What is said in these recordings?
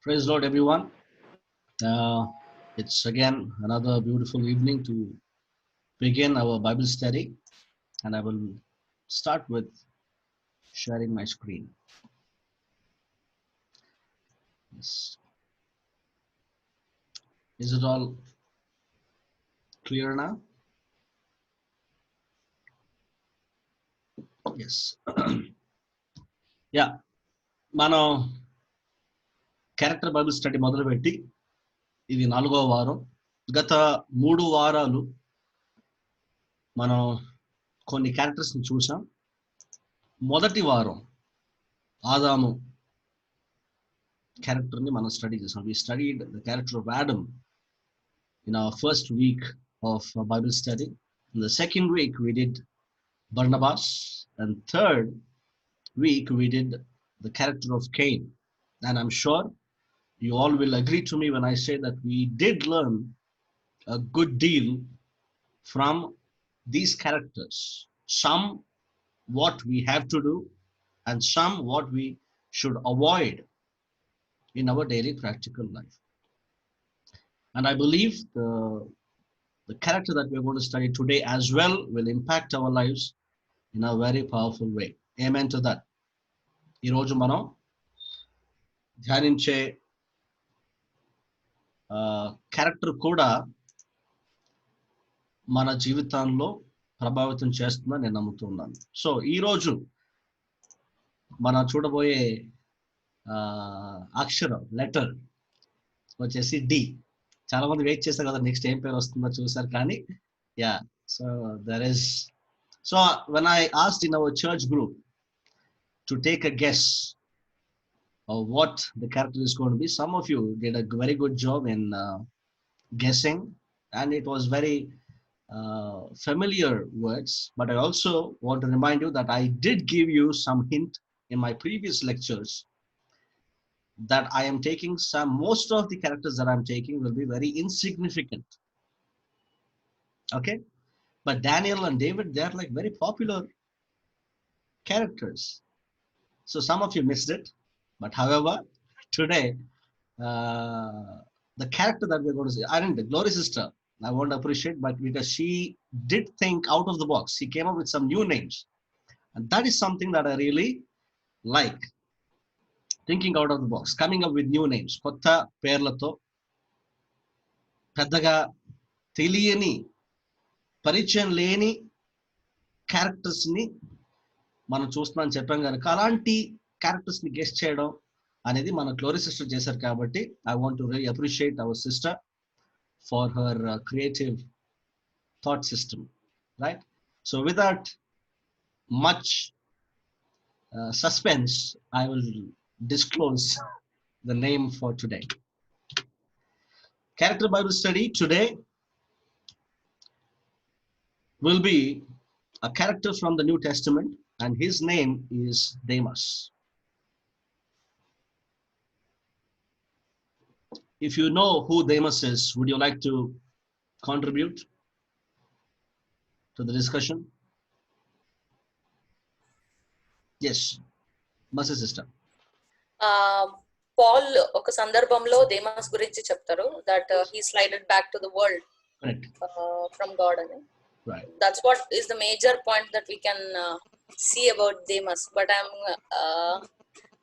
Praise Lord, everyone. It's again another beautiful evening to begin our Bible study, and I will start with sharing my screen. Yes. Is it all clear now? Yes. Yeah. మనం character Bible study మొదలుపెట్టి ఇది 4వ వారం. గత 3 వారాలు మనం కొన్ని క్యారెక్టర్స్ని చూసాం. మొదటి వారం ఆదాము క్యారెక్టర్ని మనం స్టడీ చేసాం. We studied the character of Adam in our first week of Bible study. In the second week, we did Barnabas, and third week, we did the character of Cain. And I'm sure you all will agree to me when I say that we did learn a good deal from these characters. Some what we have to do, and some what we should avoid in our daily practical life. And I believe the character that we're going to study today as well will impact our lives in a very powerful way. Amen to that. ఈరోజు మనం ధ్యానించే character కూడా మన జీవితంలో ప్రభావితం చేస్తుందని నేను నమ్ముతున్నాను. So ఈరోజు మనం చూడబోయే అక్షరం లెటర్ వచ్చేసి డి. చాలా మంది వెయిట్ చేశారు కదా నెక్స్ట్ ఏం పేరు వస్తుందో చూసారు, కానీ yeah so there is so when I asked in our church group to take a guess of what the character is going to be, some of you did a very good job in guessing, and it was very familiar words. But I also want to remind you that I did give you some hint in my previous lectures that I am taking most of the characters that I'm taking will be very insignificant. Okay, but Daniel and David, they are like very popular characters. So some of you missed it, but however, today the character that we're going to see, I didn't, the Glory sister, I want to appreciate, but because she did think out of the box, she came up with some new names, and that is something that I really like. Thinking out of the box, coming up with new names, kotta perlato పెద్దగా తెలియని పరిచయం లేని characters ని మనం చూస్తున్నాం చెప్పాం కనుక అలాంటి క్యారెక్టర్స్ ని గెస్ట్ చేయడం అనేది మన గ్లోరీ సిస్టర్ చేశారు కాబట్టి I want to really appreciate hour sister for her creative thought system, right? So without much suspense, I will disclose the name for today. Character Bible study today will be a character from the New Testament, and his name is Demas. If you know who Demas is, would you like to contribute to the discussion? Yes, Mercy sister. Paul ఒక సందర్భంలో Demas గురించి చెప్తారు that he slided back to the world from God అని. That's what is the major point that we can see about Demas, but I'm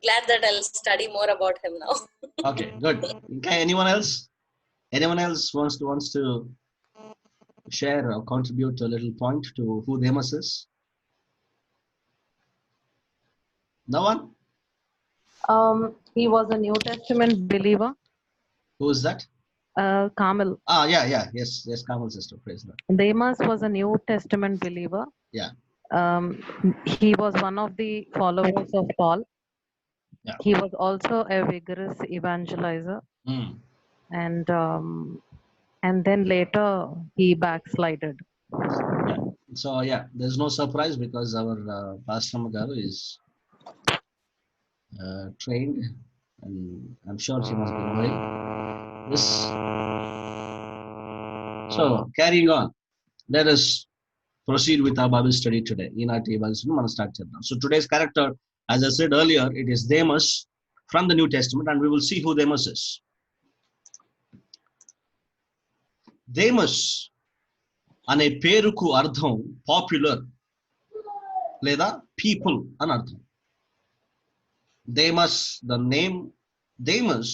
glad that I'll study more about him now. Okay, good. Okay, anyone else wants to share or contribute a little point to who Demas is? No one? He was a New Testament believer. Who is that? Carmel. Yes, Carmel sister, praise God. Demas was a New Testament believer. Yeah. He was one of the followers of Paul. Yeah. He was also a vigorous evangelizer. And then later he backslided. Yeah. So there's no surprise because our Pastor Magaru is trained, and I'm sure she must be knowing this. So carrying on, let us proceed with our Bible study today. So today's character, as I said earlier, it is Demas, from the New Testament, and we will see who Demas is. Demas అనే పేరుకు అర్థం popular లేదా people అని అర్థం. Demas, the name Demas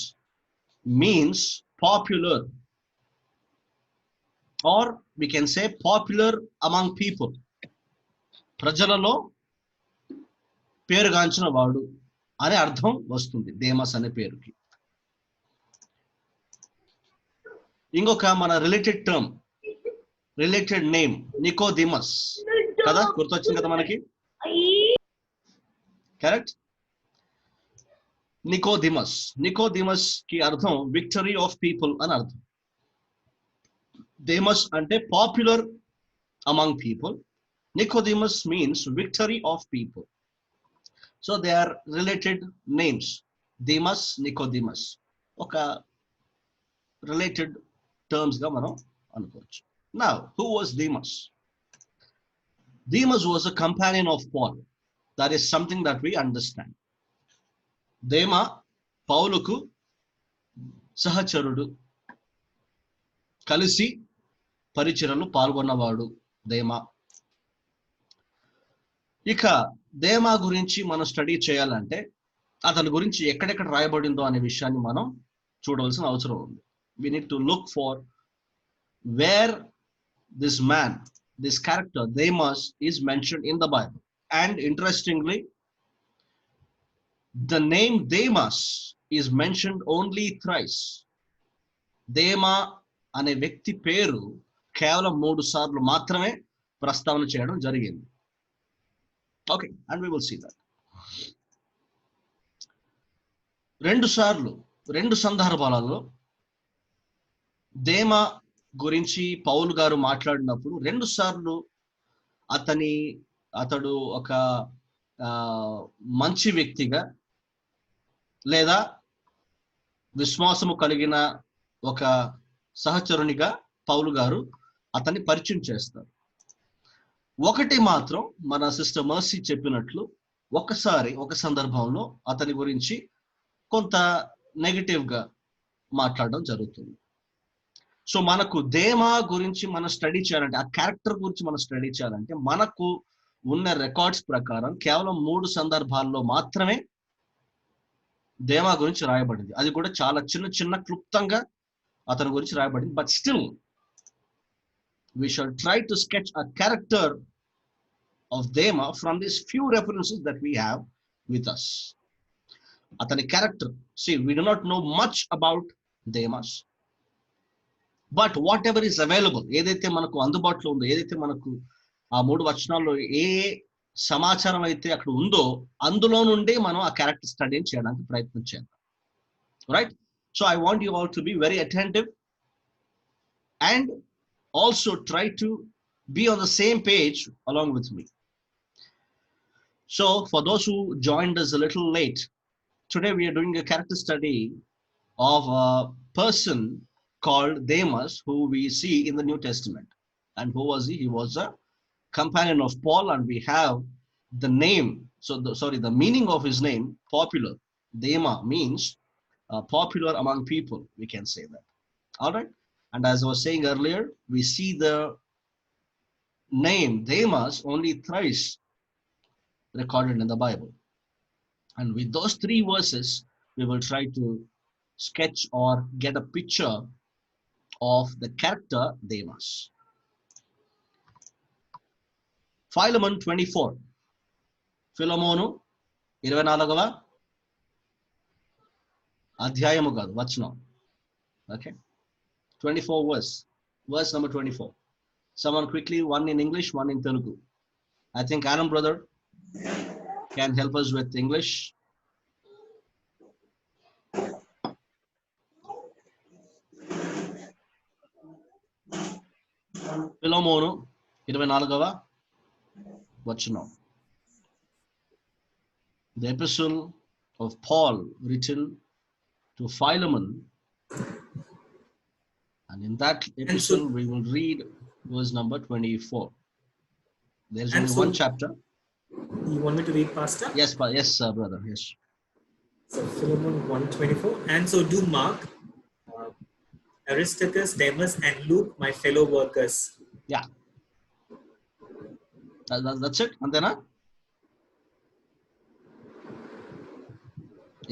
means popular, or we can say popular among people. ప్రజలలో పేరుగాంచిన వాడు అనే అర్థం వస్తుంది దేమస్ అనే పేరుకి. ఇంకొక మన రిలేటెడ్ టర్మ్, రిలేటెడ్ నేమ్ నికోదిమస్ కదా, గుర్తొచ్చింది కదా మనకి, కరెక్ట్? నికోదిమస్, నికోదిమస్ కి అర్థం విక్టరీ ఆఫ్ పీపుల్ అని అర్థం. దేమస్ అంటే popular among people, Nicodemus means victory of people. So they are related names, Demas, Nicodemus, ఒక రిలేటెడ్ టర్మ్స్ గా మనం అనుకోవచ్చు. Now, who was Demas? Demas was a companion of Paul. That is something that we understand. Dema పౌలుకు సహచరుడు, కలిసి పరిచర్యలో పాల్గొన్నవాడు దేమా. ఇక దేమా గురించి మనం స్టడీ చేయాలంటే అతని గురించి ఎక్కడెక్కడ రాయబడిందో అనే విషయాన్ని మనం చూడవలసిన అవసరం ఉంది. We need to look for where this man, this character Demas is mentioned in the Bible. And interestingly, the name Demas is mentioned only thrice. Dema అనే వ్యక్తి పేరు కేవలం 3 సార్లు మాత్రమే ప్రస్తావన చేయడం జరిగింది. Okay, and we will see that. 2 సార్లు, 2 సందర్భాలలో దేమా గురించి పౌలు గారు మాట్లాడినప్పుడు 2 సార్లు అతడు ఒక మంచి వ్యక్తిగా లేదా విశ్వాసము కలిగిన ఒక సహచరునిగా పౌలు గారు అతన్ని పరిచయం చేస్తారు. ఒకటి మాత్రం మన సిస్టర్ మర్సీ చెప్పినట్లు ఒకసారి ఒక సందర్భంలో అతని గురించి కొంత నెగటివ్ గా మాట్లాడడం జరుగుతుంది. సో మనకు దేమా గురించి మనం స్టడీ చేయాలంటే, ఆ క్యారెక్టర్ గురించి మనం స్టడీ చేయాలంటే మనకు ఉన్న రికార్డ్స్ ప్రకారం కేవలం 3 సందర్భాల్లో మాత్రమే దేమా గురించి రాయబడింది. అది కూడా చాలా చిన్న క్లుప్తంగా అతని గురించి రాయబడింది. But still we shall try to sketch a character of Dema from these few references that we have with us. Atani character, see, we do not know much about Demas, but whatever is available, ఏదైతే మనకు అందుబాటులో ఉందో, ఏదైతే మనకు ఆ 3 వచనాల్లో ఏ సమాచారం అయితే అక్కడ ఉందో అందులో నుండి మనం ఆ క్యారెక్టర్ స్టడీ చేయడానికి ప్రయత్నం చేద్దాం. Right? So I want you all to be very attentive and also try to be on the same page along with me. So for those who joined us a little late, today we are doing a character study of a person called Demas, who we see in the New Testament. And who was he? He was a companion of Paul, and we have the name, the meaning of his name, popular. Dema means popular among people, we can say that. All right? And as I was saying earlier, we see the name Demas only thrice recorded in the Bible. And with those 3 verses, we will try to sketch or get a picture of the character Demas. Philemon 24. Philemonu 24వ అధ్యాయము కాదు, వచనం. Okay? 24 verse number 24. Someone quickly, one in English, one in Telugu. I think Adam brother can help us with English. Philemonu 24వ వచనం. The epistle of Paul written to Philemon. And in that epistle, we will read verse number 24. There's only one chapter. You want me to read, Pastor? Yes, brother. Yes. So Philemon 1:24. And so do Mark, Aristarchus, Demas, and Luke, my fellow workers. Yeah. That's it. Antena?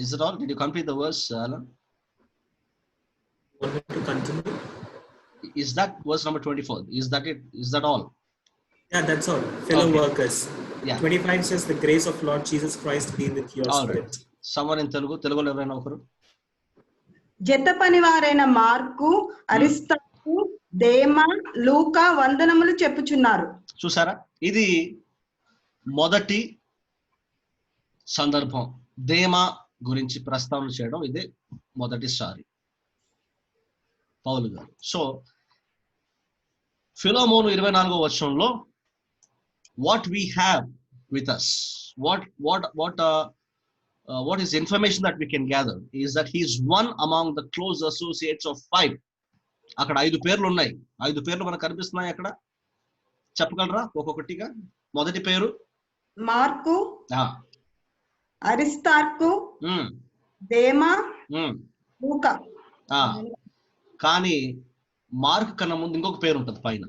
Is it all? Did you complete the verse, Alan? Want me to continue? Is that verse number 24? Is that it? Is that all? Yeah, that's all. Fellow workers. Yeah. 25 says the grace of Lord Jesus Christ be with your spirit. Right. Someone in Telugulo ఎవరైనా ఒకరు? జత పనివారైన mark, అరిస్తార్కు, దేమా, లూకా వందనములు చెప్పుచున్నారు. చూసారా, ఇది మొదటి సందర్భం. దేమా గురించి ప్రస్తావన చేయడం ఇది మొదటిసారి పౌలు గారు. సో ఫిలోమోను 24వ వచనంలో what we have with us, what is information that we can gather is that he is one among the close associates of 5. అక్కడ 5 పేర్లు ఉన్నాయి. 5 పేర్లు మనకు కనిపిస్తున్నాయి అక్కడ. చెప్పగలరా ఒక్కొక్కటిగా? మొదటి పేరు మార్కు, అరిస్తార్కు, దేమా, లూకా. కానీ మార్క్ కన్నా ముందు ఇంకొక పేరు ఉంటుంది పైన,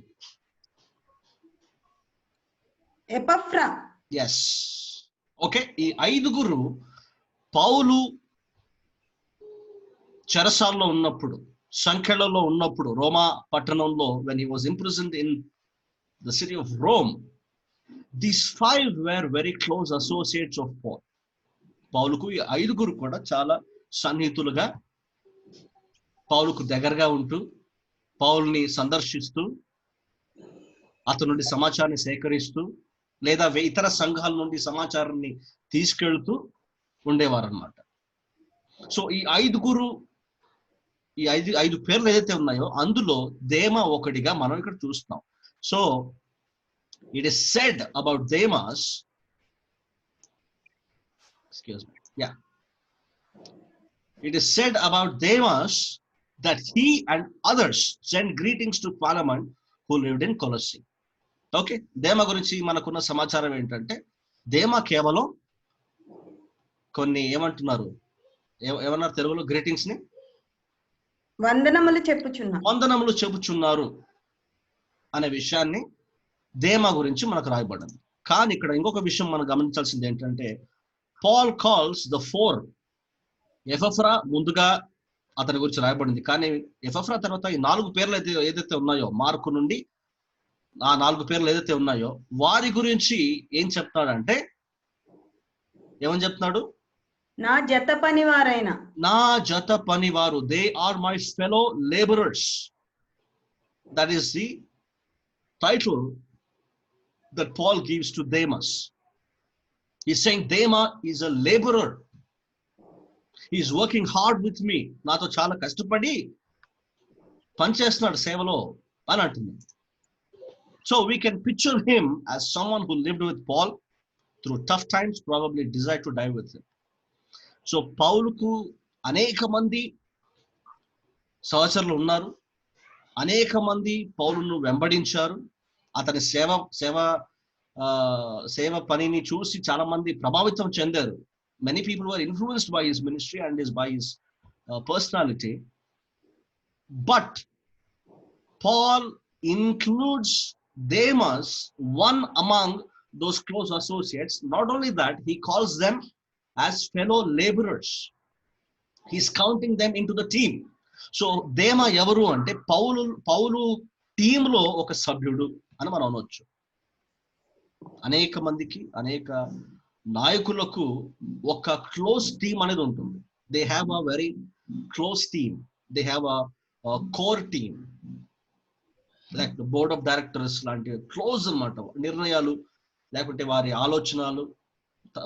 ఎపఫ్రా. ఎస్. ఓకే, ఈ 5గురు పౌలు చెరసాల్లో ఉన్నప్పుడు, సంఖ్యలలో ఉన్నప్పుడు, రోమా పట్టణంలో, when he was imprisoned in the city of Rome, these 5 were very close associates of Paul. పౌలుకు ఈ 5గురు కూడా చాలా సన్నిహితులుగా, పౌలుకు దగ్గరగా ఉంటూ, పౌలుని సందర్శిస్తూ, అతని నుండి సమాచారాన్ని సేకరిస్తూ, లేదా ఇతర సంఘాల నుండి సమాచారాన్ని తీసుకెళ్తూ ఉండేవారు అన్నమాట. సో ఈ 5 పేర్లు ఏదైతే ఉన్నాయో అందులో దేమా ఒకటిగా మనం ఇక్కడ చూస్తున్నాం. So it is said about Demas, it is said about Demas that he and others sent greetings to Philemon who lived in Colossae. Okay, Demas గురించి మనకున్న సమాచారం ఏంటంటే, దేమా కేవలం కొన్ని ఏమంటున్నారు, ఏమన్నారు తెలుగులో గ్రీటింగ్స్ ని? వందనములు చెప్పుచున్నారు అనే విషయాన్ని దేమా గురించి మనకు రాయబడింది. కానీ ఇక్కడ ఇంకొక విషయం మనం గమనించాల్సింది ఏంటంటే, పాల్ కాల్స్ ద 4. ఎపఫ్రా ముందుగా అతని గురించి రాయబడింది, కానీ ఎపఫ్రా తర్వాత ఈ 4 పేర్లు ఏదైతే ఉన్నాయో, మార్కు నుండి ఆ 4 పేర్లు ఏదైతే ఉన్నాయో వారి గురించి ఏం చెప్తాడంటే, ఏమని చెప్తున్నాడు? నా జత పనివారు, they are my fellow labourers. That is the title that Paul gives to Demas. He's saying Demas is a laborer. He's working hard with me. నాతో చాలా కష్టపడి పనిచేస్తున్నాడు సేవలో అని అంటుంది. So we can picture him as someone who lived with Paul through tough times, probably desired to die with him. So పౌలుకు అనేక మంది సహచరులు ఉన్నారు, అనేక మంది పౌలును వెంబడించారు. అతని సేవ పనిని చూసి చాలా మంది ప్రభావితం చెందారు. Many people were influenced by his ministry and by his personality. But Paul includes Demas, one among those close associates. Not only that, he calls them as fellow laborers. He's counting them into the team. So Dema ఎవరు అంటే పౌలు టీంలో ఒక సభ్యుడు అని మనం అనవచ్చు. అనేక మందికి, అనేక నాయకులకు ఒక క్లోజ్ టీమ్ అనేది ఉంటుంది. They have a very close team, they have a core team, like the board of directors లాంటి క్లోజ్ అన్నమాట. నిర్ణయాలు లేకుంటే వారి ఆలోచనలు,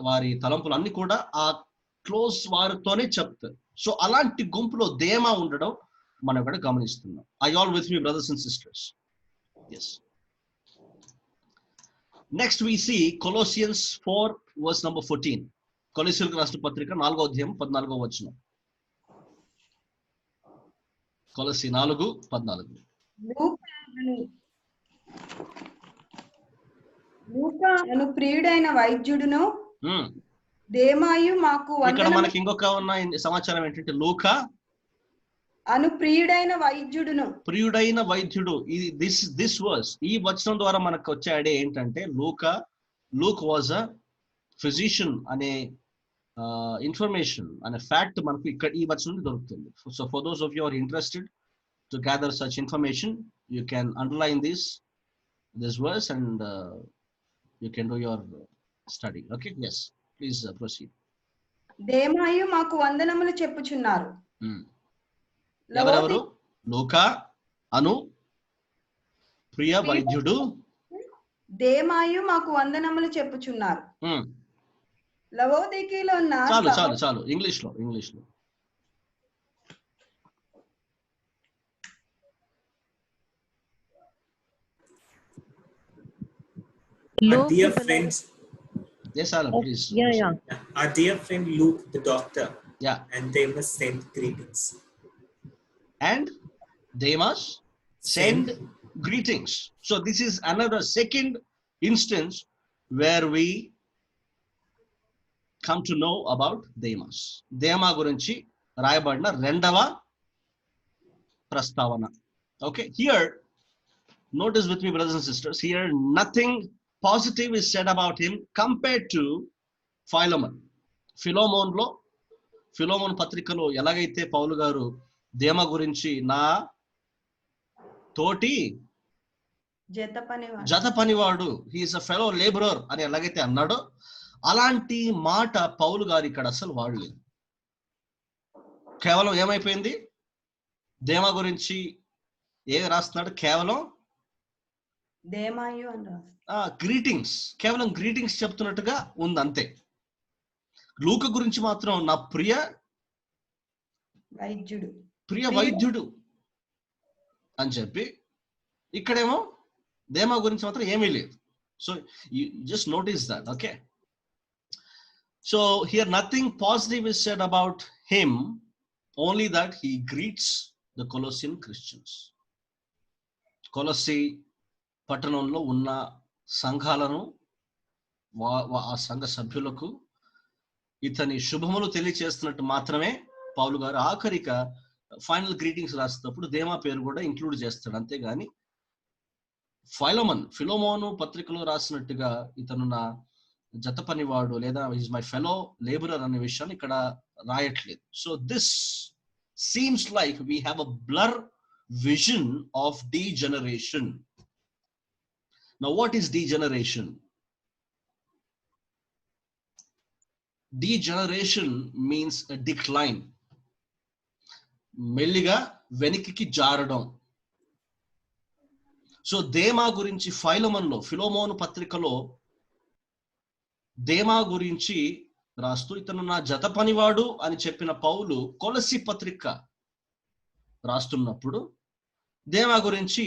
వారి తలంపులు అన్ని కూడా ఆ క్లోజ్ వారితోనే చెప్తారు. సో అలాంటి గుంపులో దేమా ఉండడం మనం ఇక్కడ గమనిస్తున్నాం. I all with me brothers and sisters. Yes. Next we see Colossians 4 verse number 14. కొలస్సీయులకు రాసిన పత్రిక 4వ అధ్యాయం 14వ వచనం. కొలస్సీ 4:14. లూకా అను ప్రియుడైన వైద్యుడును దేమాయు మాకు ఇక్కడ మనకి ఇంకొక ఉన్న సమాచారం ఏంటంటే లూకా అను ప్రియుడైన వైద్యుడును. ప్రియుడైన వైద్యుడు. దిస్ వర్స్, ఈ వచనం ద్వారా మనకు వచ్చే ఐడియా ఏంటంటే లూక్ వాజ్ అ ఫిజిషియన్ అనే ఇన్ఫర్మేషన్ అనే ఫ్యాక్ట్ మనకు ఇక్కడ ఈ వచనం దొరుకుతుంది. So for those of you are interested to gather such information, you can underline this verse and you can do your study. Okay, yes, please proceed. దేమాయు మాకు వందనములు చెప్పుచున్నారు. ఎవరెవరు? లూకా అను ప్రియ వైద్యుడు దేమాయు మాకు వందనములు చెప్పుచున్నారు. లవోదికీలో ఉన్న చాలు ఇంగ్లీష్ లో Our dear friends, yes Alan, please. Our dear friend Luke the doctor, and they must send greetings. And they must send greetings. So this is another second instance where we come to know about Demas. Dema gurinchi రాయబడిన రెండవ ప్రస్తావన. Okay, here notice with me brothers and sisters, here nothing positive is said about him compared to Philemon. Philemon పత్రికలో ఎలాగైతే పౌలు గారు దేమ గురించి నా తోటి జత పనివాడు, హీఈస్ అ ఫెలో లేబరర్ అని ఎలాగైతే అన్నాడో అలాంటి మాట పౌలు గారు ఇక్కడ అసలు వాడలేదు. కేవలం ఏమైపోయింది, దేమ గురించి ఏమి రాస్తున్నాడు, కేవలం గ్రీటింగ్స్, కేవలం గ్రీటింగ్స్ చెప్తున్నట్టుగా ఉంది అంతే. లూకా గురించి మాత్రం నా ప్రియ వైద్యుడు అని చెప్పి, ఇక్కడేమో దేమా గురించి మాత్రం ఏమీ లేదు. So you just notice that. Okay, so here nothing positive is said about him, only that he greets the Colossian Christians. కొలస్సీ పట్టణంలో ఉన్న సంఘాలను, ఆ సంఘ సభ్యులకు ఇతని శుభములు తెలియచేస్తున్నట్టు మాత్రమే పౌలు గారు ఆఖరిక ఫైనల్ గ్రీటింగ్స్ రాసేటప్పుడు దేమా పేరు కూడా ఇంక్లూడ్ చేస్తాడు. అంతేగాని ఫిలోమోను పత్రికలో రాసినట్టుగా ఇతను నా జత పనివాడు లేదా ఈజ్ మై ఫెలో లేబరర్ అనే విషయాన్ని ఇక్కడ రాయట్లేదు. So this seems like we have a blur vision of degeneration. Now what is degeneration? Degeneration means a decline. మెల్లిగా వెనక్కి జారడం. సో దేమా గురించి ఫిలోమోను పత్రికలో దేమా గురించి రాస్తూ ఇతను నా జత పనివాడు అని చెప్పిన పౌలు కొలస్సీ పత్రిక రాస్తున్నప్పుడు దేమా గురించి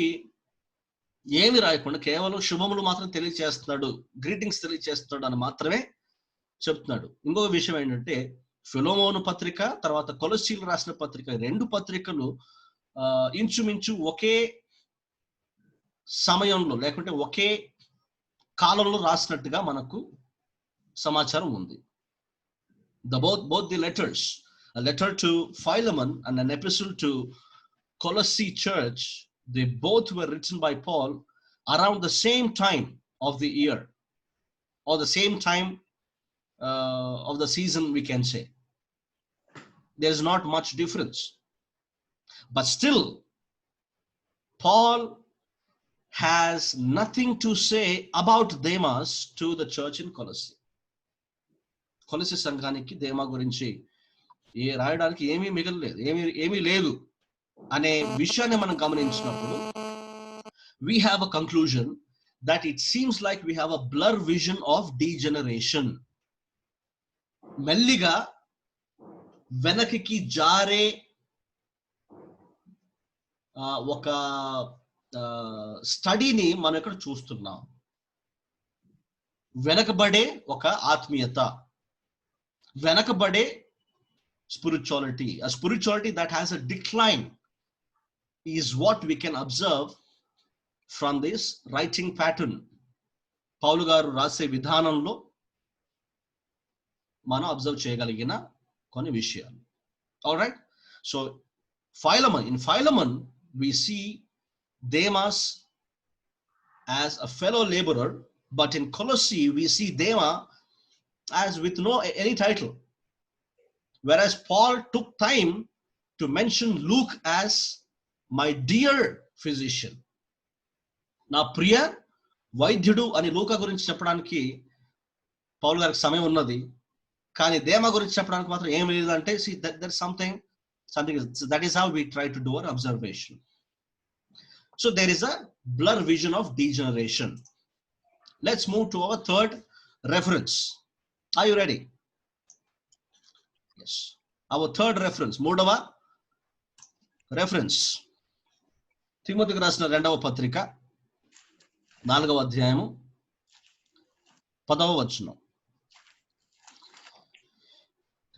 ఏమి రాయకుండా కేవలం శుభములు మాత్రం తెలియచేస్తున్నాడు, గ్రీటింగ్స్ తెలియచేస్తున్నాడు అని మాత్రమే చెప్తున్నాడు. ఇంకొక విషయం ఏంటంటే ఫిలోమోను పత్రిక తర్వాత కొలస్సీలు రాసిన పత్రిక, రెండు పత్రికలు ఇంచుమించు ఒకే సమయంలో లేకుంటే ఒకే కాలంలో రాసినట్టుగా మనకు సమాచారం ఉంది. both the letters, a letter to Philemon and an epistle to Colossae church, they both were written by Paul around the same time of the year, or the same time of the season, we can say. There's not much difference, but still Paul has nothing to say about Demas to the church in Colossae. కొలస్సీ సంఘానికి దేమా గురించి రాయడానికి ఏమీ మిగలలేదు, ఏమీ లేదు అనే విషయాన్ని మనం గమనించినప్పుడు we have a conclusion that it seems like we have a blur vision of degeneration. మెల్లిగా వెనక్కి జారే ఒక స్టడీని మనం ఇక్కడ చూస్తున్నాం. వెనకబడే ఒక ఆత్మీయత, వెనకబడే spirituality, a spirituality that has a decline is what we can observe from this writing pattern. పౌలు గారు రాసే విధానంలో మనం అబ్జర్వ్ చేయగలిగిన కొన్ని విషయాలు. All right. So in Philemon we see Demas as a fellow laborer, but in Colossae we see Demas as with no any title, whereas Paul took time to mention Luke as my dear physician. నా ప్రియ వైద్యుడు అని లూకా గురించి చెప్పడానికి పౌలు గారికి సమయం ఉన్నది, కానీ దేమా గురించి చెప్పడానికి మాత్రం ఏం లేదంటే something that is how we try to do our observation. So there is a blur vision of degeneration. Let's move to our third reference. Are you ready? Yes. Our third reference, మూడవ reference, తిమోతికి రాసిన 2వ పత్రిక 4వ అధ్యాయము 10వ వచనం.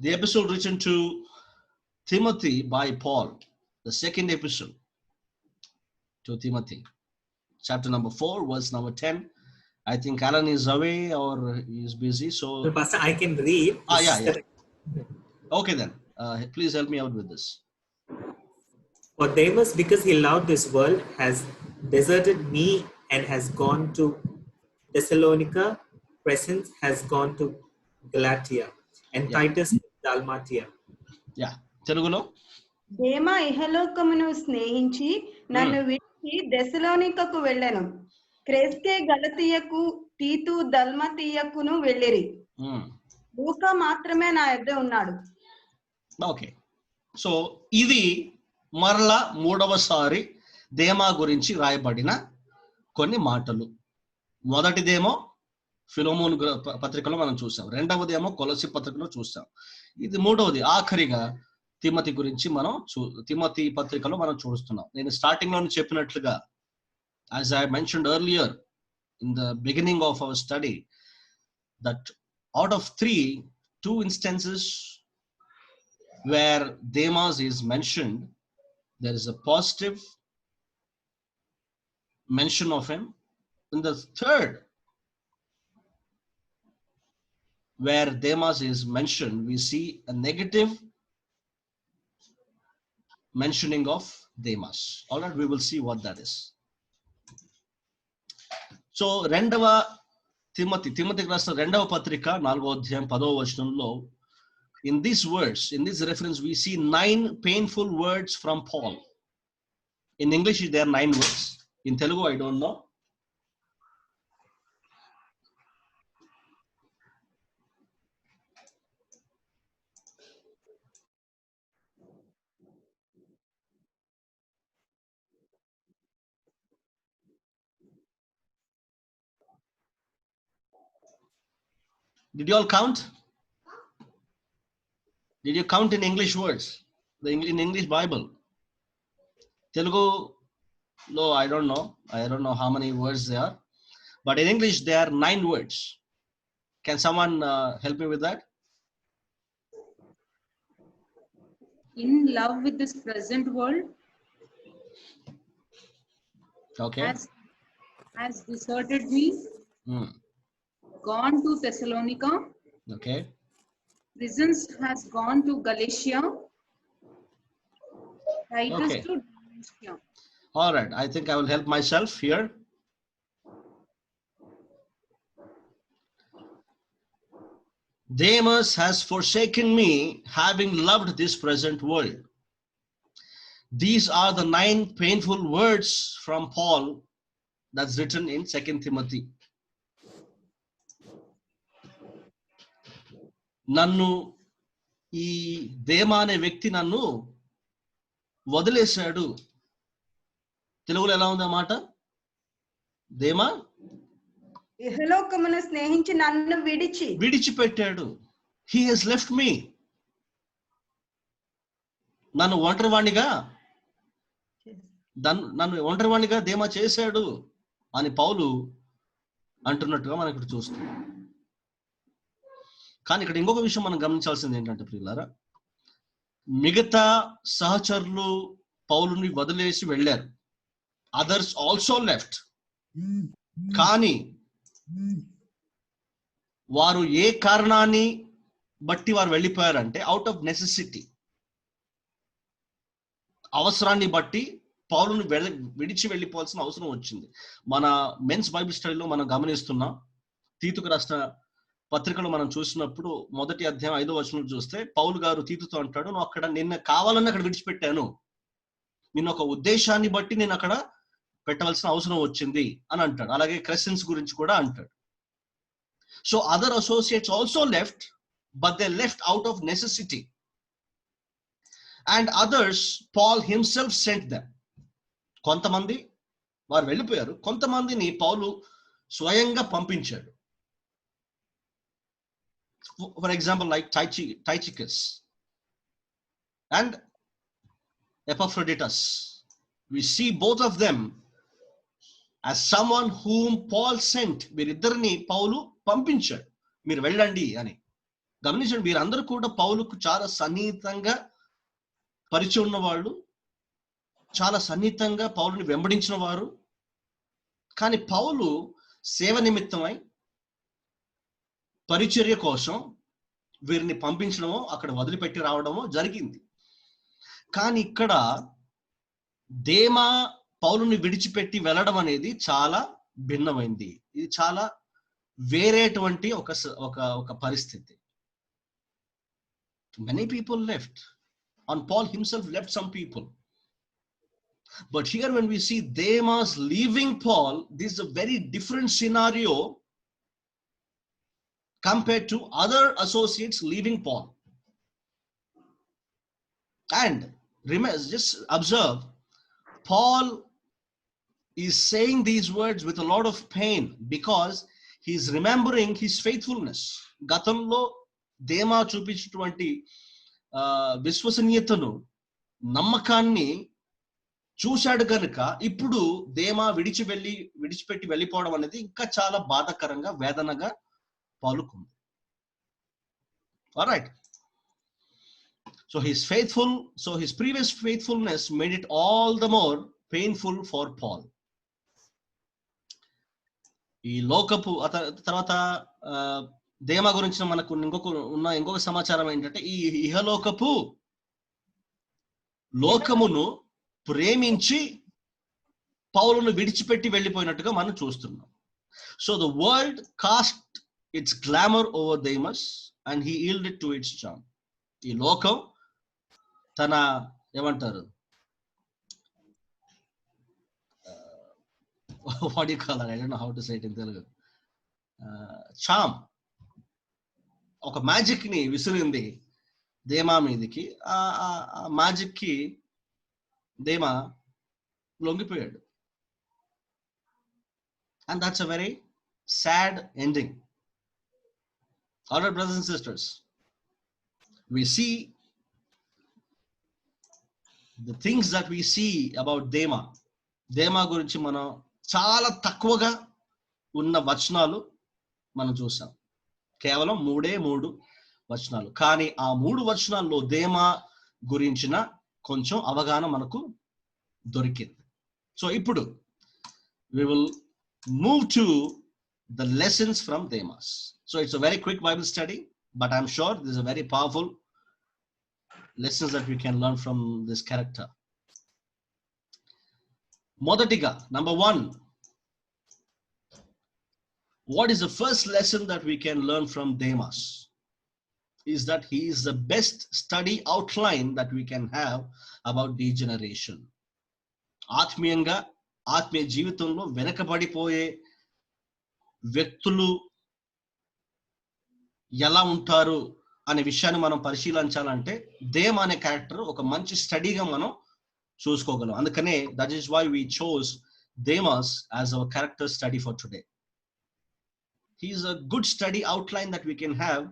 The epistle written to Timothy by Paul, the second epistle to Timothy, chapter number 4, verse number 10. I think Alan is away or he is busy, so Pastor, I can read. Yeah. Okay then, please help me out with this. For Demas, because he loved this world, has deserted me and has gone to Thessalonica. Crescens has gone to Galatia, and Titus to Dalmatia. Yeah. తెలుగులో, దేమా ఇహలోకమును స్నేహించి నన్ను విడిచి దెసలోనికకు వెళ్ళెను. క్రెస్కే గలతీయకు, తీతు దల్మతీయకును వెళ్ళిరి. లూకా మాత్రమే నా యొద్ద ఉన్నాడు. ఓకే. సో ఇది మరలా మూడవసారి దేమా గురించి రాయబడిన కొన్ని మాటలు. మొదటిదేమో ఫిలోమోను పత్రికలో మనం చూసాం, రెండవదేమో కొలసి పత్రికలో చూసాం, ఇది మూడవది ఆఖరిగా తిమోతి గురించి తిమోతి పత్రికలో మనం చూస్తున్నాం. నేను స్టార్టింగ్ లో చెప్పినట్లుగా, as I mentioned earlier in the beginning of our study, that out of 3, 2 instances where Demas is mentioned, there is a positive mention of him. In the third, where Demas is mentioned, we see a negative mentioning of Demas. All right, we will see what that is. So రెండవ తిమోతికి రాసిన 2వ పత్రిక 4వ అధ్యాయం 10వ వచనంలో, in this verse, in this reference, we see 9 painful words from Paul. In English there are 9 words. In Telugu I don't know. Did you all count? Did you count in English words? In English Bible? Telugu, no, I don't know. I don't know how many words there are. But in English, there are 9 words. Can someone help me with that? In love with this present world. Okay. Has deserted me. Gone to Thessalonica. Okay. Crescens has gone to Galatia. Titus to Dalmatia. All right. I think I will help myself here. Demas has forsaken me, having loved this present world. These are the 9 painful words from Paul that's written in 2 Timothy. నన్ను ఈ దేమా అనే వ్యక్తి నన్ను వదిలేశాడు. తెలుగులో ఎలా ఉంది ఆ మాట? దేమా ఇహలోకమును స్నేహించి నన్ను విడిచిపెట్టాడు. He has left me. నన్ను ఒంటరివాణిగా దేమా చేశాడు అని పౌలు అంటున్నట్టుగా మనం ఇక్కడ చూస్తున్నాం. కానీ ఇక్కడ ఇంకొక విషయం మనం గమనించాల్సింది ఏంటంటే ప్రియులారా, మిగతా సహచరులు పౌలుని వదిలేసి వెళ్ళారు. Others also left. కానీ వారు ఏ కారణాన్ని బట్టి వారు వెళ్ళిపోయారంటే అవుట్ ఆఫ్ నెసెసిటీ, అవసరాన్ని బట్టి పౌలుని విడిచి వెళ్ళిపోవాల్సిన అవసరం వచ్చింది. మన మెన్స్ బైబిల్ స్టడీలో మనం గమనిస్తున్నాం, తీతుకు రాసిన పత్రికలో మనం చూసినప్పుడు 1వ అధ్యాయం 5వ వచనం చూస్తే పౌలు గారు తీతుతో అంటాడు, నువ్వు అక్కడ నిన్న కావాలని అక్కడ విడిచిపెట్టాను, నిన్న ఒక ఉద్దేశాన్ని బట్టి నేను అక్కడ పెట్టవలసిన అవసరం వచ్చింది అని అంటాడు. అలాగే క్రెసెన్స్ గురించి కూడా అంటాడు. So other associates also left, but they left out of necessity. And others Paul himself sent them. కొంతమంది వారు వెళ్ళిపోయారు, కొంతమందిని పౌలు స్వయంగా పంపించాడు. For example, like Tychicus and Epaphroditus. We see both of them as someone whom Paul sent. వీరిద్దరిని పౌలు పంపించాడు, మీరు వెళ్ళండి అని. గమనించండి, వీరందరూ కూడా పౌలుకు చాలా సన్నిహితంగా పరిచయం ఉన్నవాళ్ళు, చాలా సన్నిహితంగా పౌలుని వెంబడించిన వారు. కానీ పౌలు సేవ నిమిత్తమై పరిచర్య కోసం వీరిని పంపించడమో అక్కడ వదిలిపెట్టి రావడమో జరిగింది. కానీ ఇక్కడ దేమా పౌలుని విడిచిపెట్టి వెళ్ళడం అనేది చాలా భిన్నమైంది. ఇది చాలా వేరేటువంటి ఒక పరిస్థితి. Many people left, and Paul himself left some people. But here when we see Demas leaving Paul, this is a very different scenario compared to other associates leaving Paul. And remember, just observe, Paul is saying these words with a lot of pain because he is remembering his faithfulness. గతంలో దేమా చూపించినటువంటి విశ్వసనీయతను, నమ్మకాన్ని చూశాడు కనుక ఇప్పుడు దేమా విడిచిపెట్టి వెళ్ళిపోవడం అనేది ఇంకా చాలా బాధాకరంగా, వేదనగా పలుకుంది. Alright. So he's faithful. So his previous faithfulness made it all the more painful for Paul. ఈ లోకపు తర్వాత దేమా గురించి మనకు ఇంకొక సమాచారం ఏంటంటే, ఈ ఇహలోకపు లోకమును ప్రేమించి పౌలును విడిచిపెట్టి వెళ్ళిపోయినట్టుగా మనం చూస్తున్నాం. So the world cost its glamour over Demas and he yielded to its charm. ఈ లోకం తన ఏమంటారు, what do you call it? I don't know how to say it in Telugu. Charm, ఒక మ్యాజిక్ ని విసిరింది దేమా మీదకి. ఆ మ్యాజిక్ కి దేమా లొంగిపోయాడు. And that's a very sad ending. All right, brothers and sisters, we see the things that we see about Dema గురించి మనం చాలా తక్కువగా ఉన్న వచనాలు మనం చూసాం. కేవలం 3 వచనాలు. కానీ ఆ 3 వచనాల్లో దేమా గురించిన కొంచెం అవగాహన మనకు దొరికింది. సో ఇప్పుడు we will move to the lessons from Demas. So it's a very quick Bible study, but I'm sure there's a very powerful lessons that we can learn from this character. Modatiga, number 1. What is the first lesson that we can learn from Demas? Is that he is the best study outline that we can have about degeneration. ఆత్మీయంగా, ఆత్మీయ జీవితంలో వెనకబడిపోయే వ్యక్తులు ఎలా ఉంటారు అనే విషయాన్ని మనం పరిశీలించాలంటే దేమా అనే క్యారెక్టర్ ఒక మంచి స్టడీగా మనం చూసుకోగలం. అందుకనే that is why we chose Demas as our character study for today. He is a good study outline that we can have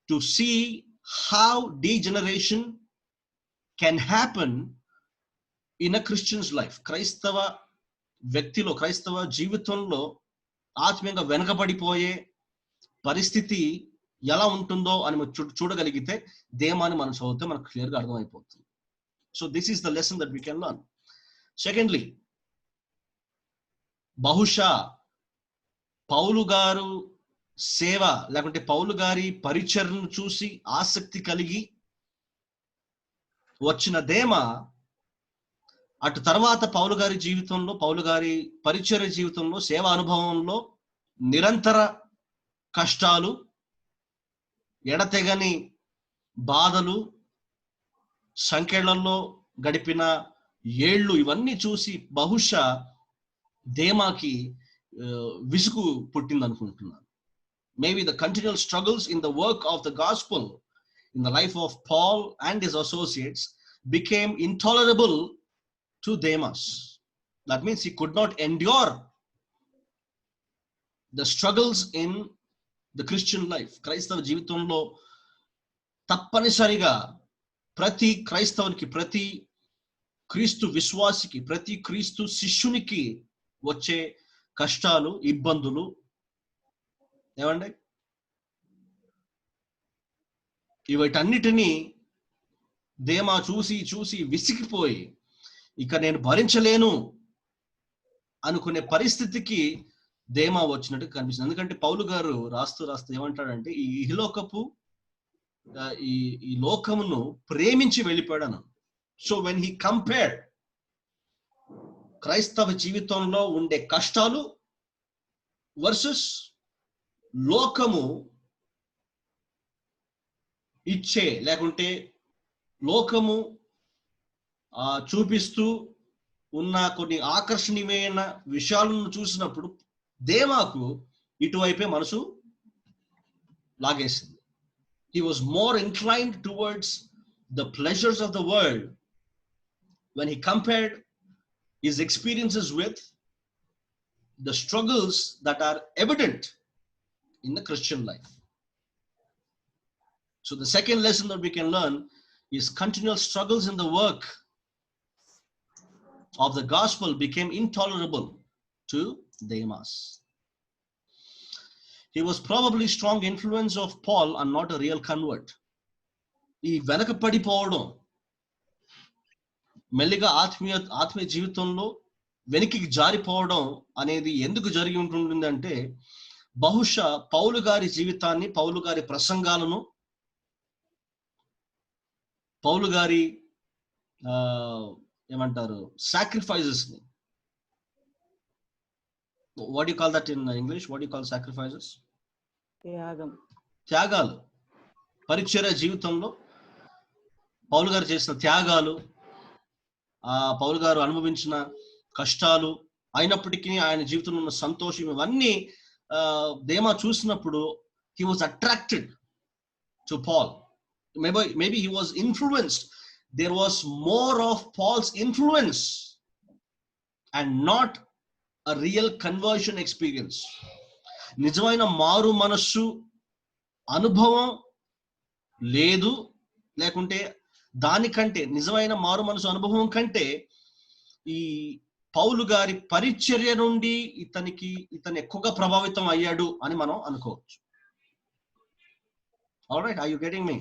to see how degeneration can happen in a Christian's life. క్రైస్తవ వ్యక్తిలో, క్రైస్తవ జీవితంలో ఆత్మీయంగా వెనకబడిపోయే పరిస్థితి ఎలా ఉంటుందో అని చూడగలిగితే దేమాని మనం చదివితే మనకు క్లియర్గా అర్థమైపోతుంది. So this is the lesson that we can learn. Secondly, బహుశా పౌలు గారు సేవ లేకుంటే పౌలు గారి పరిచర్ను చూసి ఆసక్తి కలిగి వచ్చిన దేమా అటు తర్వాత పౌలు గారి జీవితంలో, పౌలు గారి పరిచర్య జీవితంలో, సేవా అనుభవంలో నిరంతర కష్టాలు, ఎడతెగని బాధలు, సంకెళ్లలో గడిపిన ఏళ్ళు ఇవన్నీ చూసి బహుశా దేమాకి విసుగు పుట్టింది అనుకుంటున్నాను. Maybe the continual struggles in the work of the gospel in the life of Paul and his associates became intolerable to Demas. That means he could not endure the struggles in the Christian life. క్రైస్తవ జీవితంలో తప్పనిసరిగా ప్రతి క్రైస్తవునికి, ప్రతి క్రీస్తు విశ్వాసికి, ప్రతి క్రీస్తు శిష్యునికి వచ్చే కష్టాలు, ఇబ్బందులు ఏమండి, వీటన్నిటినీ దేమా చూసి చూసి విసిగిపోయి ఇక నేను భరించలేను అనుకునే పరిస్థితికి దేమా వచ్చినట్టు కనిపిస్తుంది. ఎందుకంటే పౌలు గారు రాస్తూ ఏమంటాడంటే, ఈ ఇహలోకపు ఈ లోకమును ప్రేమించి వెళ్ళిపోయాడు. సో వెన్ హీ కంపేర్డ్ క్రైస్తవ జీవితంలో ఉండే కష్టాలు వర్సెస్ లోకము ఇచ్చే లేకుంటే లోకము చూపిస్తూ ఉన్న కొన్ని ఆకర్షణీయమైన విషయాలను చూసినప్పుడు దేమాకు ఇటువైపే మనసు లాగేసింది. He was more inclined towards the pleasures of the world when he compared his experiences with the struggles that are evident in the Christian life. So the second lesson that we can learn is continual struggles in the work of the gospel became intolerable to Demas. He was probably strong influence of Paul and not a real convert. ఈ వెనకపడిపోవడం, మెల్లిగా ఆత్మీయ జీవితంలో వెనక్కి జారిపోవడం అనేది ఎందుకు జరిగి ఉంటుంది అంటే, బహుశా పౌలు గారి జీవితాన్ని, పౌలు గారి ప్రసంగాలను, పౌలు గారి ఏమంటారు sacrifices ని, what do you call that in English? What do you call sacrifices? త్యాగాలు. పరిచర్య జీవితంలో పౌలు గారు చేసిన త్యాగాలు, పౌలు గారు అనుభవించిన కష్టాలు, అయినప్పటికీ ఆయన జీవితంలో ఉన్న సంతోషం, ఇవన్నీ దేమా చూసినప్పుడు he was attracted to Paul. Maybe he was influenced. There was more of Paul's influence and not a real conversion experience. నిజమైన మారు మనస్సు అనుభవం లేదు, లేకుంటే దానికంటే నిజమైన మారు మనసు అనుభవం కంటే ఈ పౌలు గారి పరిచర్య నుండి ఇతను ఎక్కువగా ప్రభావితం అయ్యాడు అని మనం అనుకోవచ్చు. All right, are you getting me?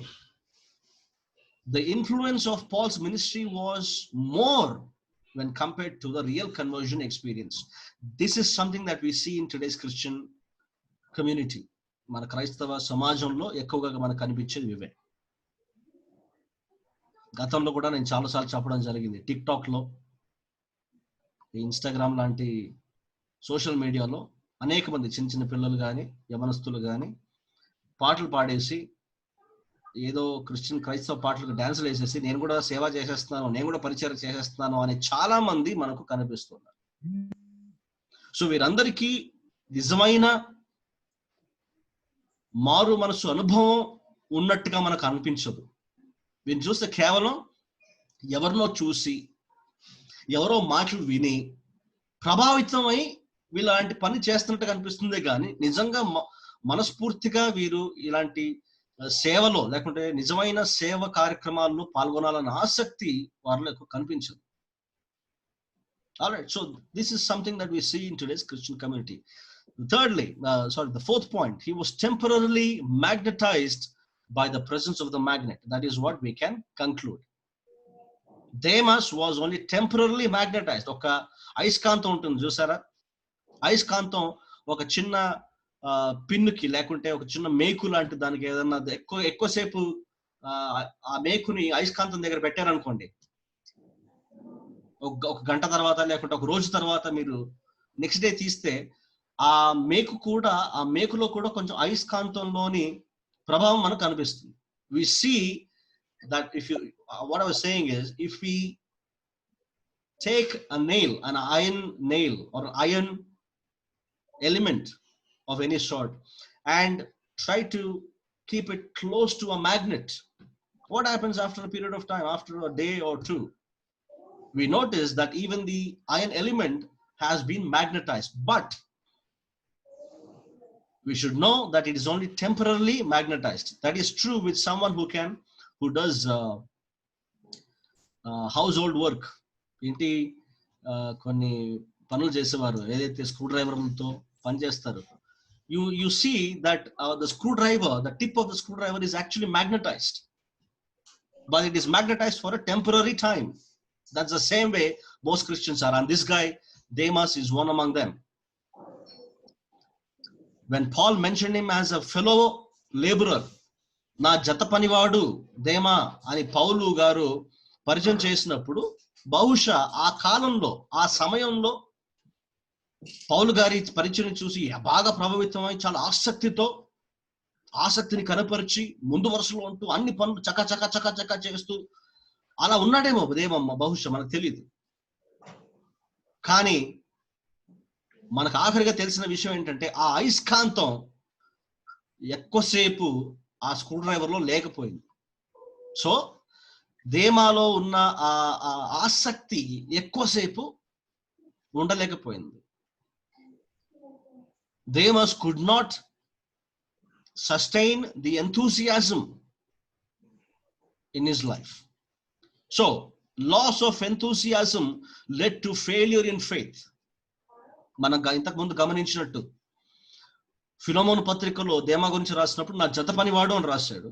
The influence of Paul's ministry was more when compared to the real conversion experience. This is something that we see in today's Christian community. మన క్రైస్తవ సమాజంలో ఎక్కువగా మనకు కనిపించేది ఇవే. గతంలో కూడా నేను చాలాసార్లు చెప్పడం జరిగింది. టిక్టాక్లో, ఇన్స్టాగ్రామ్ లాంటి సోషల్ మీడియాలో అనేక మంది చిన్న చిన్న పిల్లలు కానీ, యవనస్తులు కానీ పాటలు పాడేసి, ఏదో క్రైస్తవ పాటలకు డాన్సులు వేసేసి నేను కూడా సేవ చేసేస్తున్నాను, నేను కూడా పరిచయం చేసేస్తున్నాను అని చాలా మంది మనకు కనిపిస్తున్నారు. సో వీరందరికీ నిజమైన మారు మనసు అనుభవం ఉన్నట్టుగా మనకు అనిపించదు. వీరిని చూస్తే కేవలం ఎవరినో చూసి, ఎవరో మాటలు విని ప్రభావితమై వీళ్ళంటి పని చేస్తున్నట్టుగా అనిపిస్తుందే కానీ నిజంగా మనస్ఫూర్తిగా వీరు ఇలాంటి సేవలో లేకుంటే నిజమైన సేవ కార్యక్రమాల్లో పాల్గొనాలన్న ఆసక్తి వారిలో ఎక్కువ కనిపించదు. Alright, so this is something that we see in today's Christian community. Thirdly, the fourth point, he was temporarily magnetized by the presence of the magnet. That is what we can conclude. Demas was only temporarily magnetized. ఒక అయస్కాంతం ఉంటుంది చూసారా, అయస్కాంతం ఒక చిన్న పిన్నుకి లేకుంటే ఒక చిన్న మేకు లాంటి దానికి ఏదన్నా ఎక్కువసేపు ఆ మేకుని అయస్కాంతం దగ్గర పెట్టారనుకోండి, ఒక గంట తర్వాత లేకుంటే ఒక రోజు తర్వాత మీరు నెక్స్ట్ డే తీస్తే ఆ మేకులో కూడా కొంచెం అయస్కాంతంలోని ప్రభావం మనకు కనిపిస్తుంది. We see that what I was saying is, if we take a nail, an iron nail or iron element of any sort, and try to keep it close to a magnet, what happens after a period of time, after a day or two? We notice that even the iron element has been magnetized, but we should know that it is only temporarily magnetized. That is true with someone who does household work. ఇంటి కొన్ని పనులు చేసేవారు ఏదైతే screw డ్రైవర్లతో పని చేస్తారు, you see that the screwdriver, the tip of the screwdriver is actually magnetized, but it is magnetized for a temporary time. That's the same way most Christians are, and this guy Demas is one among them. When Paul mentioned him as a fellow laborer, నా జత పనివాడు దేమా అని పౌలు గారు పరిచయం చేసినప్పుడు, బహుశా ఆ కాలంలో ఆ సమయంలో పౌలు గారి పరిచయం చూసి బాగా ప్రభావితమై చాలా ఆసక్తిని కనపరిచి ముందు వరుసలో ఉంటూ అన్ని పనులు చక చేస్తూ అలా ఉన్నాడేమో దేమమ్మ, బహుశా మనకు తెలియదు. కానీ మనకు ఆఖరిగా తెలిసిన విషయం ఏంటంటే ఆ అయస్కాంతం ఎక్కువసేపు ఆ స్క్రూ డ్రైవర్ లో లేకపోయింది. సో దేమాలో ఉన్న ఆ ఆసక్తి ఎక్కువసేపు ఉండలేకపోయింది. Demas could not sustain the enthusiasm in his life. So loss of enthusiasm led to failure in faith. మనం ఇంతకు ముందు గమనించినట్టు ఫిలమోను పత్రికలో దేమా గురించి రాసినప్పుడు నా జత పనివాడు అని రాశాడు.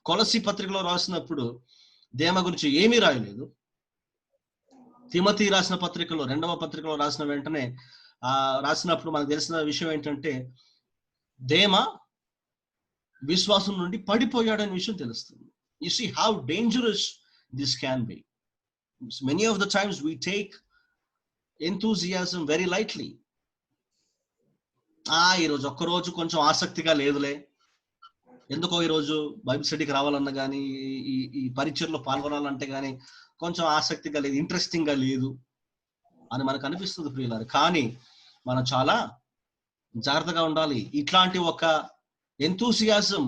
కొలసి పత్రికలో రాసినప్పుడు దేమా గురించి ఏమీ రాయలేదు. తిమోతి రాసిన పత్రికలో, రెండవ పత్రికలో రాసిన వెంటనే రాసినప్పుడు మనకు తెలిసిన విషయం ఏంటంటే దేమా విశ్వాసం నుండి పడిపోయాడనే విషయం తెలుస్తుంది. You see how dangerous this can be. Many of the times we take enthusiasm very lightly. ఈరోజు ఒక్కరోజు కొంచెం ఆసక్తిగా లేదులే, ఎందుకో ఈరోజు బైబిల్ స్టడీకి రావాలన్నా కానీ ఈ పరిచయలో పాల్గొనాలంటే కానీ కొంచెం ఆసక్తిగా లేదు, ఇంట్రెస్టింగ్ గా లేదు అని మనకు అనిపిస్తుంది ప్రియులారు. కానీ మనం చాలా జాగ్రత్తగా ఉండాలి. ఇట్లాంటి ఒక ఎంతూసియాజం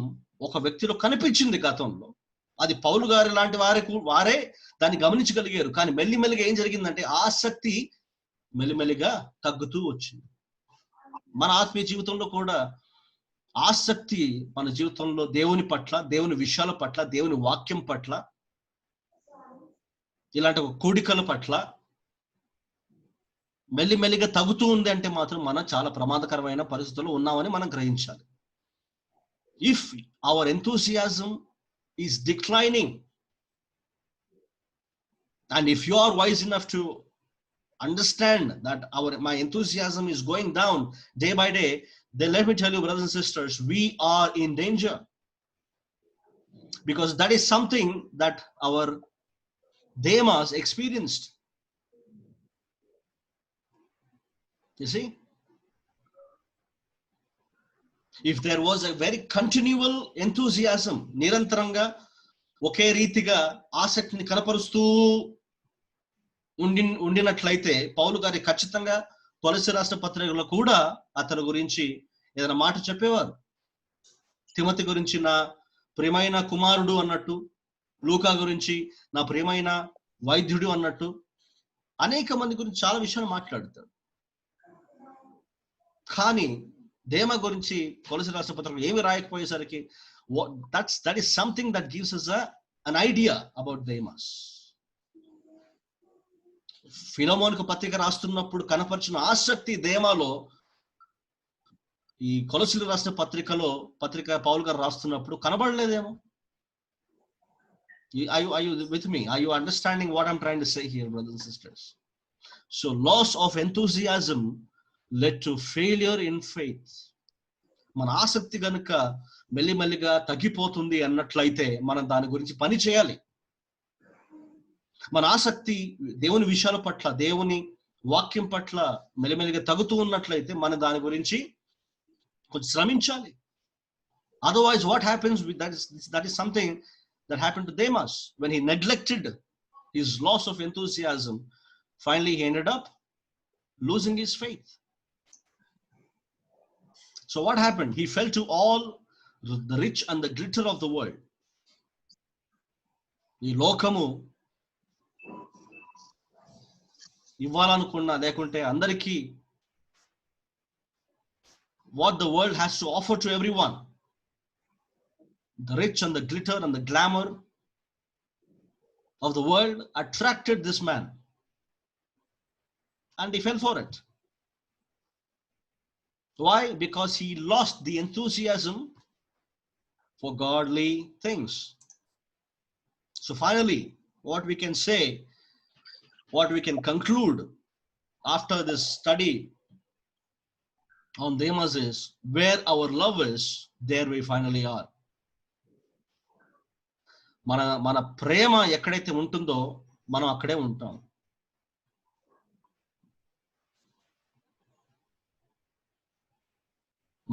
ఒక వ్యక్తిలో కనిపించింది గతంలో. అది పౌలు గారి లాంటి వారే దాన్ని గమనించగలిగారు. కానీ మెల్లిమెల్లిగా ఏం జరిగిందంటే ఆసక్తి మెల్లిమెల్లిగా తగ్గుతూ వచ్చింది. మన ఆత్మీయ జీవితంలో కూడా ఆసక్తి మన జీవితంలో దేవుని పట్ల, దేవుని విషయాల పట్ల, దేవుని వాక్యం పట్ల, ఇలాంటి ఒక కోడికల పట్ల మెల్లిమెల్లిగా తగ్గుతూ ఉంది అంటే మాత్రం మనం చాలా ప్రమాదకరమైన పరిస్థితుల్లో ఉన్నామని మనం గ్రహించాలి. If hour enthusiasm is declining and if you are wise enough to understand that my enthusiasm is going down day by day, then let me tell you, brothers and sisters, we are in danger, because that is something that our Demas experienced. You see, if there was a very continual enthusiasm, nirantaranga ఒకే రీతిగా ఆసక్తిని కనపరుస్తూ ఉండినట్లయితే పౌలు గారి ఖచ్చితంగా కొలస్సీ రాసిన పత్రికలో కూడా అతని గురించి ఏదైనా మాట చెప్పేవారు. తిమోతి గురించి నా ప్రియమైన కుమారుడు అన్నట్టు, లూకా గురించి నా ప్రియమైన వైద్యుడు అన్నట్టు, అనేక మంది గురించి చాలా విషయాలు మాట్లాడతారు. కానీ దేమా గురించి కొలస్సీ రాసిన పత్రికలో ఏమి రాయకపోయేసరికి that is something that gives us an idea about Demas. ఫిలమోనుకు పత్రిక రాస్తున్నప్పుడు కనపరిచిన ఆసక్తి దేమాలో ఈ కొలస్సీలు రాసిన పత్రిక పౌలు గారు రాస్తున్నప్పుడు కనబడలేదేమో. Are you with me? Are you understanding what I'm trying to say here, brothers and sisters? So loss of enthusiasm led to failure in faith. మన ఆసక్తి గనుక మెల్లిమెల్లిగా తగ్గిపోతుంది అన్నట్లయితే మనం దాని గురించి పని చేయాలి. మన ఆసక్తి దేవుని విషయాల పట్ల, దేవుని వాక్యం పట్ల మెల్లిమెల్లిగా తగ్గుతూ ఉన్నట్లయితే మన దాని గురించి కొంచెం శ్రమించాలి. Otherwise, what happens with that is something that happened to Demas when he neglected his loss of enthusiasm. Finally, he ended up losing his faith. So what happened? He fell to all the rich and the glitter of the world. ఈ లోకము ఇవ్వాలనుకున్నా లేకుంటే అందరికీ what the world has to offer to everyone, the rich and the glitter and the glamour of the world attracted this man, and he fell for it. Why? Because he lost the enthusiasm for godly things. So finally, what we can say, what we can conclude after this study on Demas is, where our love is, there we finally are. మన ప్రేమ ఎక్కడైతే ఉంటుందో మనం అక్కడే ఉంటాం.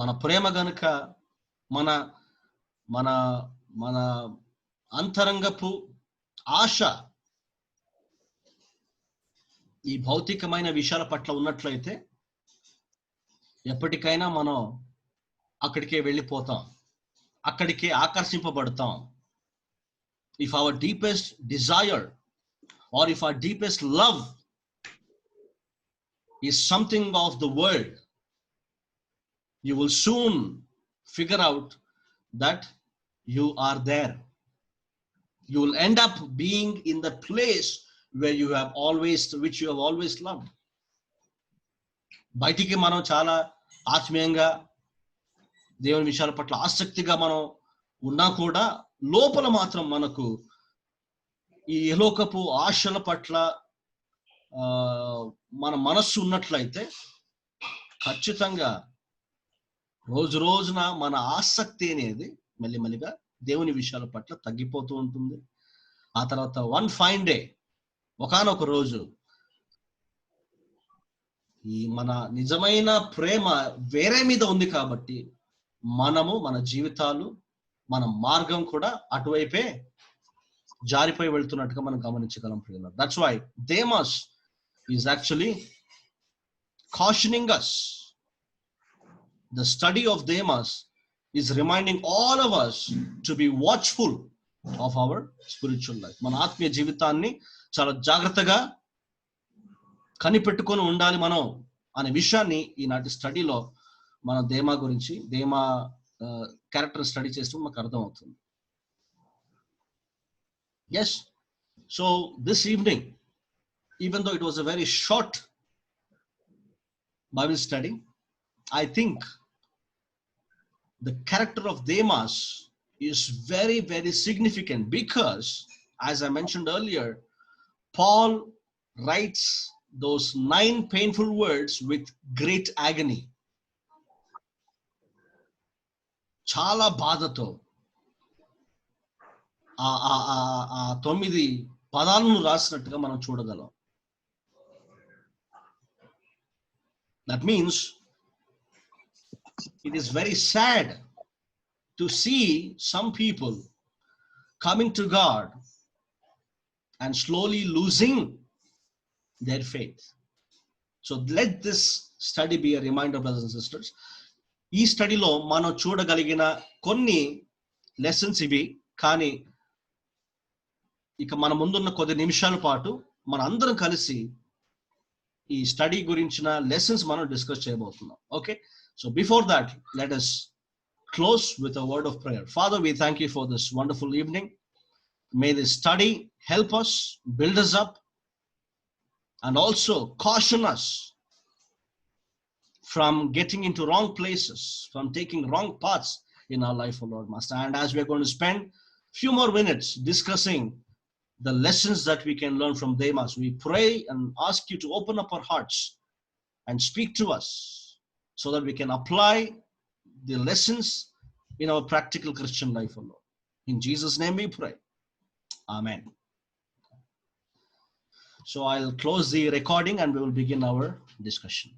మన ప్రేమ గనుక మన మన మన అంతరంగపు ఆశ ఈ భౌతికమైన విషయాల పట్ల ఉన్నట్లయితే ఎప్పటికైనా మనం అక్కడికే వెళ్ళిపోతాం, అక్కడికే ఆకర్షింపబడతాం. If our deepest desire or if our deepest love is something of the world, you will soon figure out that you are there. You will end up being in the place where you have always, which you have always loved. బయటికి మనం చాలా ఆత్మీయంగా దేవుని విషయాల పట్ల ఆసక్తిగా మనం ఉన్నా కూడా లోపల మాత్రం మనకు ఈ ఇహలోకపు ఆశల పట్ల మన మనస్సు ఉన్నట్లయితే ఖచ్చితంగా రోజు రోజున మన ఆసక్తి అనేది మెల్లిమెల్లిగా దేవుని విషయాల పట్ల తగ్గిపోతూ ఉంటుంది. ఆ తర్వాత వన్ ఫైన్ డే, ఒకానొక రోజు ఈ మన నిజమైన ప్రేమ వేరే మీద ఉంది కాబట్టి మనము మన జీవితాలు మన మార్గం కూడా అటువైపే జారిపోయి వెళ్తున్నట్టుగా మనం గమనించగలం. That's why Demas is actually cautioning us. The study of Demas is reminding all of us to be watchful of our spiritual life. మన ఆత్మీయ జీవితాన్ని చాలా జాగ్రత్తగా కనిపెట్టుకొని ఉండాలి మనం అనే విషయాన్ని ఈనాటి స్టడీలో మనం దేమా గురించి, దేమా క్యారెక్టర్ స్టడీ చేస్తూ మాకు అర్థం అవుతుంది. Yes, so this evening, even though it was a very short Bible study, I think the character of Demas is very, very significant because, as I mentioned earlier, Paul writes those 9 painful words with great agony. చాలా బాధతో ఆ 9 పదాలను రాసినట్టుగా మనం చూడగలం. That means it is very sad to see some people coming to God and slowly losing their faith. So let this study be a reminder, brothers and sisters. ఈ స్టడీలో మనం చూడగలిగిన కొన్ని లెసన్స్ ఇవి. కానీ ఇక మన ముందున్న కొద్ది నిమిషాల పాటు మన అందరం కలిసి ఈ స్టడీ గురించిన లెసన్స్ మనం డిస్కస్ చేయబోతున్నాం. Okay, so before that let us close with a word of prayer. Father, we thank you for this wonderful evening. May this study help us, build us up, and also caution us from getting into wrong places, from taking wrong paths in our life, O Lord Master. And as we're going to spend a few more minutes discussing the lessons that we can learn from Demas, we pray and ask you to open up our hearts and speak to us so that we can apply the lessons in our practical Christian life alone. In Jesus' name we pray. Amen. So I'll close the recording and we will begin our discussion.